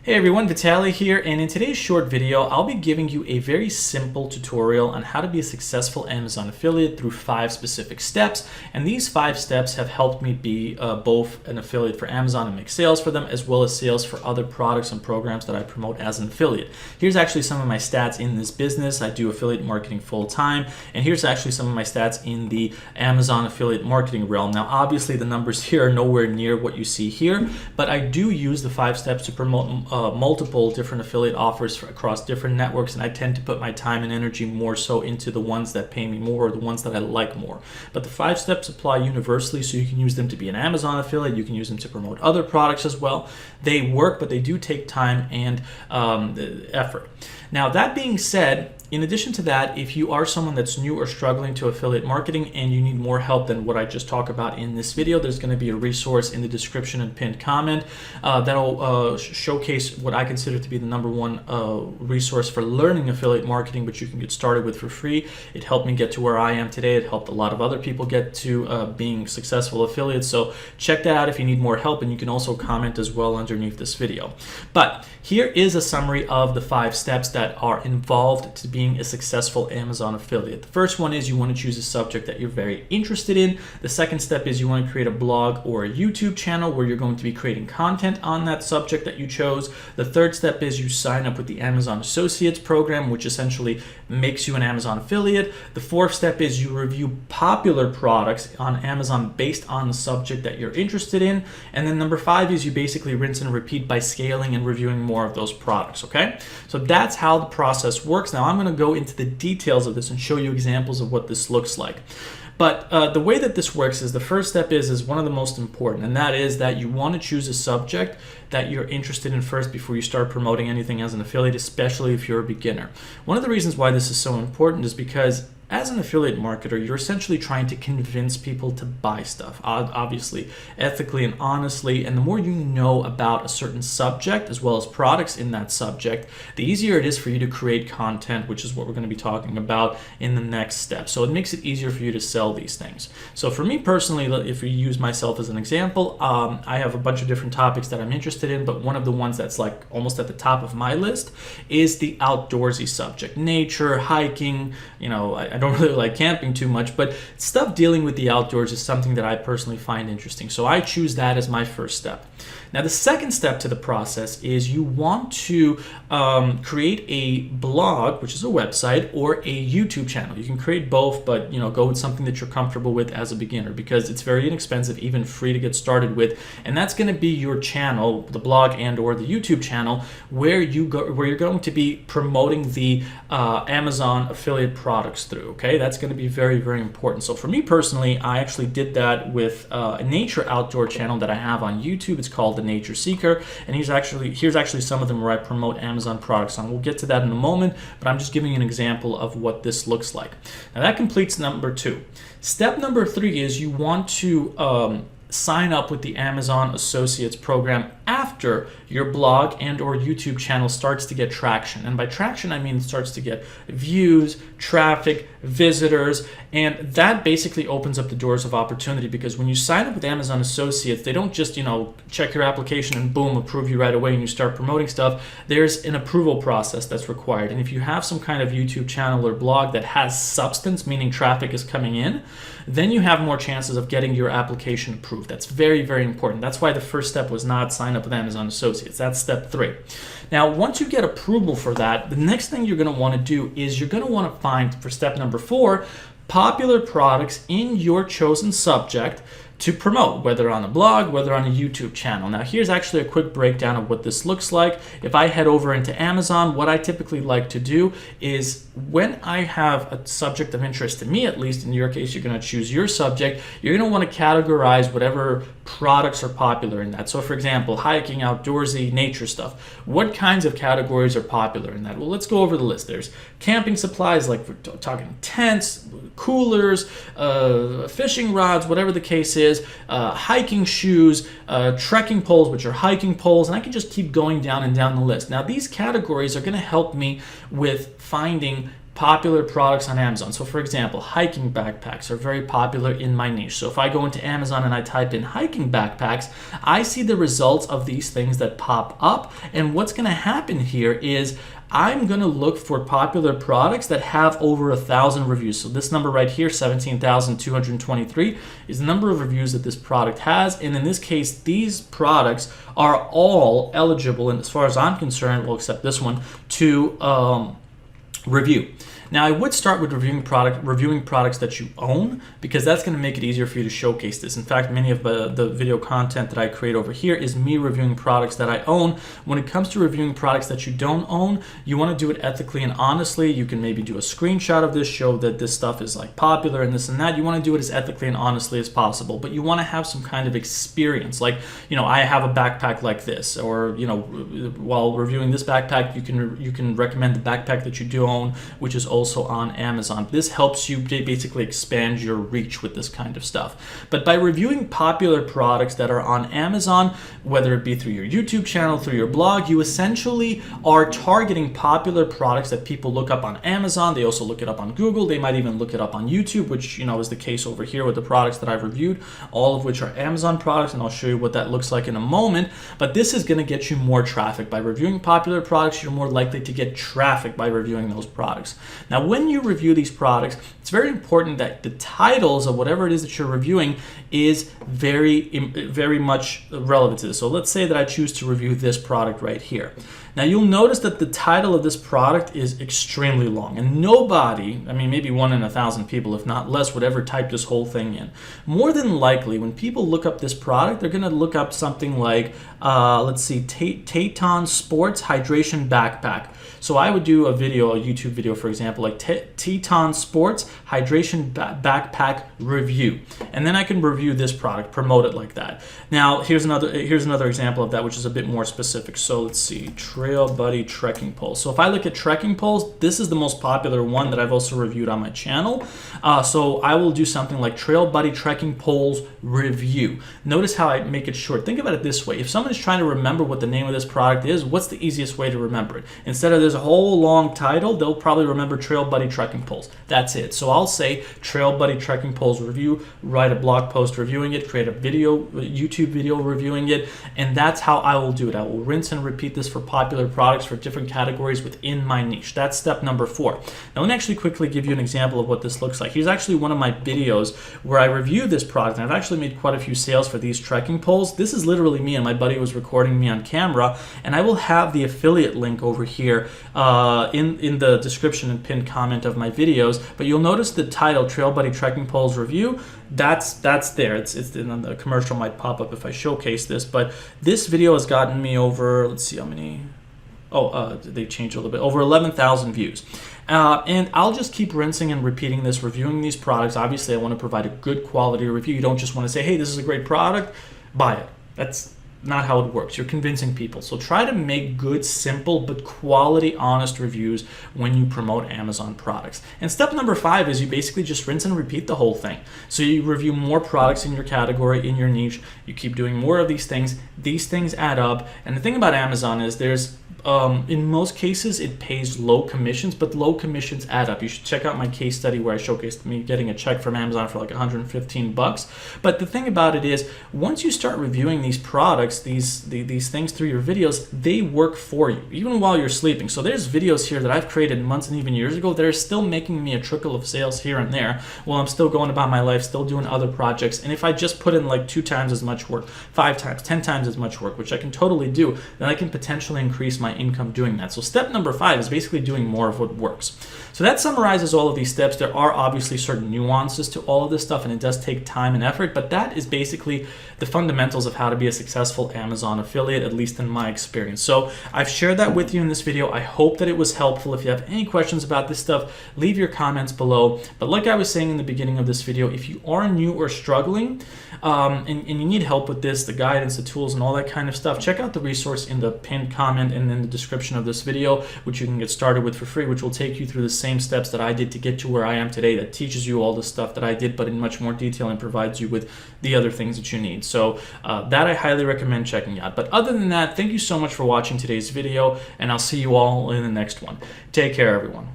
Hey everyone, Vitaly here, and in today's short video, I'll be giving you a very simple tutorial on how to be a successful Amazon affiliate through 5 specific steps. And these 5 steps have helped me be both an affiliate for Amazon and make sales for them, as well as sales for other products and programs that I promote as an affiliate. Here's actually some of my stats in this business. I do affiliate marketing full time, and here's actually some of my stats in the Amazon affiliate marketing realm. Now, obviously the numbers here are nowhere near what you see here, but I do use the 5 steps to promote multiple different affiliate offers across different networks, and I tend to put my time and energy more so into the ones that pay me more or the ones that I like more. But the 5 steps apply universally, so you can use them to be an Amazon affiliate, you can use them to promote other products as well. They work, but they do take time and effort. Now, that being said, in addition to that, if you are someone that's new or struggling to affiliate marketing and you need more help than what I just talked about in this video, there's going to be a resource in the description and pinned comment that'll showcase what I consider to be the #1 resource for learning affiliate marketing, which you can get started with for free. It helped me get to where I am today. It helped a lot of other people get to being successful affiliates. So check that out if you need more help, and you can also comment as well underneath this video. But here is a summary of the 5 steps that are involved to being a successful Amazon affiliate. The first one is you want to choose a subject that you're very interested in. The second step is you want to create a blog or a YouTube channel where you're going to be creating content on that subject that you chose. The third step is you sign up with the Amazon Associates program, which essentially makes you an Amazon affiliate. The fourth step is you review popular products on Amazon based on the subject that you're interested in. And then number 5 is you basically rinse and repeat by scaling and reviewing more of those products, okay? So that's how the process works. Now I'm going to go into the details of this and show you examples of what this looks like. But the way that this works is the first step is one of the most important, and that is that you want to choose a subject that you're interested in first before you start promoting anything as an affiliate, especially if you're a beginner. One of the reasons why this is so important is because as an affiliate marketer, you're essentially trying to convince people to buy stuff, obviously, ethically and honestly. And the more you know about a certain subject, as well as products in that subject, the easier it is for you to create content, which is what we're going to be talking about in the next step. So it makes it easier for you to sell these things. So for me personally, if we use myself as an example, I have a bunch of different topics that I'm interested in, but one of the ones that's like almost at the top of my list is the outdoorsy subject. Nature, hiking, you know, I don't really like camping too much, but stuff dealing with the outdoors is something that I personally find interesting. So I choose that as my first step. Now, the second step to the process is you want to create a blog, which is a website, or a YouTube channel. You can create both, but go with something that you're comfortable with as a beginner, because it's very inexpensive, even free to get started with. And that's going to be your channel, the blog and/or the YouTube channel, where you're going to be promoting the Amazon affiliate products through. Okay, that's going to be very, very important. So for me personally, I actually did that with a nature outdoor channel that I have on YouTube. It's called The Nature Seeker, and here's actually some of them where I promote Amazon products on. We'll get to that in a moment, but I'm just giving you an example of what this looks like. Now that completes number 2. Step number 3 is you want to sign up with the Amazon Associates program after your blog and/or YouTube channel starts to get traction. And by traction, I mean it starts to get views, traffic, visitors, and that basically opens up the doors of opportunity, because when you sign up with Amazon Associates, they don't just, check your application and boom, approve you right away and you start promoting stuff. There's an approval process that's required. And if you have some kind of YouTube channel or blog that has substance, meaning traffic is coming in, then you have more chances of getting your application approved. That's very, very important. That's why the first step was not sign up with Amazon Associates. That's step 3. Now, once you get approval for that, the next thing you're going to want to do is you're going to want to find, for step number 4, popular products in your chosen subject to promote, whether on a blog, whether on a YouTube channel. Now, here's actually a quick breakdown of what this looks like. If I head over into Amazon, what I typically like to do is when I have a subject of interest to me, at least in your case, you're going to choose your subject, you're going to want to categorize whatever products are popular in that. So for example, hiking, outdoorsy, nature stuff. What kinds of categories are popular in that? Well, let's go over the list. There's camping supplies, like we're talking tents, coolers, fishing rods, whatever the case is, hiking shoes, trekking poles, which are hiking poles, and I can just keep going down and down the list. Now, these categories are going to help me with finding popular products on Amazon. So for example, hiking backpacks are very popular in my niche. So if I go into Amazon and I type in hiking backpacks, I see the results of these things that pop up. And what's going to happen here is I'm going to look for popular products that have over 1,000 reviews. So this number right here, 17,223, is the number of reviews that this product has. And in this case, these products are all eligible, and as far as I'm concerned, well, except this one, to review. Now, I would start with reviewing products that you own, because that's going to make it easier for you to showcase this. In fact, many of the video content that I create over here is me reviewing products that I own. When it comes to reviewing products that you don't own, you want to do it ethically and honestly. You can maybe do a screenshot of this, show that this stuff is like popular and this and that. You want to do it as ethically and honestly as possible, but you want to have some kind of experience. Like, you know, I have a backpack like this, or, you know, while reviewing this backpack, you can recommend the backpack that you do own, which is also on Amazon. This helps you basically expand your reach with this kind of stuff. But by reviewing popular products that are on Amazon, whether it be through your YouTube channel, through your blog, you essentially are targeting popular products that people look up on Amazon. They also look it up on Google. They might even look it up on YouTube, which, you know, is the case over here with the products that I've reviewed, all of which are Amazon products, and I'll show you what that looks like in a moment. But this is going to get you more traffic. By reviewing popular products, you're more likely to get traffic by reviewing those products. Now, when you review these products, it's very important that the titles of whatever it is that you're reviewing is very much relevant to this. So let's say that I choose to review this product right here. Now, you'll notice that the title of this product is extremely long, and nobody, I mean, maybe 1 in 1,000 people, if not less, would ever type this whole thing in. More than likely, when people look up this product, they're going to look up something like, let's see, Teton Sports Hydration Backpack. So I would do a YouTube video, for example, like Teton Sports Hydration Backpack Review. And then I can review this product, promote it like that. Now, here's another example of that, which is a bit more specific. So let's see, Trail Buddy Trekking Poles. So if I look at trekking poles, this is the most popular one that I've also reviewed on my channel. So I will do something like Trail Buddy Trekking Poles Review. Notice how I make it short. Think about it this way. If someone is trying to remember what the name of this product is, what's the easiest way to remember it? Instead of there's a whole long title, they'll probably remember Trail Buddy Trekking Poles. That's it. So I'll say Trail Buddy Trekking Poles Review, write a blog post reviewing it, create a YouTube video reviewing it, and that's how I will do it. I will rinse and repeat this for popular products for different categories within my niche. That's step number 4. Now, let me actually quickly give you an example of what this looks like. Here's actually one of my videos where I review this product, and I've actually made quite a few sales for these trekking poles. This is literally me, and my buddy was recording me on camera, and I will have the affiliate link over here in the description and pinned comment of my videos. But you'll notice the title, Trail Buddy Trekking Poles Review, that's there. It's in the commercial might pop up if I showcase this, but this video has gotten me over, let's see how many, they changed a little bit, over 11,000 views. And I'll just keep rinsing and repeating this, reviewing these products. Obviously, I want to provide a good quality review. You don't just want to say, hey, this is a great product, buy it. That's not how it works. You're convincing people. So try to make good, simple, but quality, honest reviews when you promote Amazon products. And step number 5 is you basically just rinse and repeat the whole thing. So you review more products in your category, in your niche. You keep doing more of these things. These things add up. And the thing about Amazon is there's in most cases, it pays low commissions, but low commissions add up. You should check out my case study where I showcased me getting a check from Amazon for like 115 bucks. But the thing about it is, once you start reviewing these products, these things through your videos, they work for you, even while you're sleeping. So there's videos here that I've created months and even years ago that are still making me a trickle of sales here and there while I'm still going about my life, still doing other projects. And if I just put in like 2 times as much work, 5 times, 10 times as much work, which I can totally do, then I can potentially increase my income doing that. So step number 5 is basically doing more of what works. So that summarizes all of these steps. There are obviously certain nuances to all of this stuff, and it does take time and effort, but that is basically the fundamentals of how to be a successful Amazon affiliate, at least in my experience. So I've shared that with you in this video. I hope that it was helpful. If you have any questions about this stuff, leave your comments below. But like I was saying in the beginning of this video, if you are new or struggling and you need help with this, the guidance, the tools, and all that kind of stuff, check out the resource in the pinned comment and in the description of this video, which you can get started with for free, which will take you through the same steps that I did to get to where I am today, that teaches you all the stuff that I did, but in much more detail, and provides you with the other things that you need. So that I highly recommend checking out. But other than that, thank you so much for watching today's video, and I'll see you all in the next one. Take care, everyone.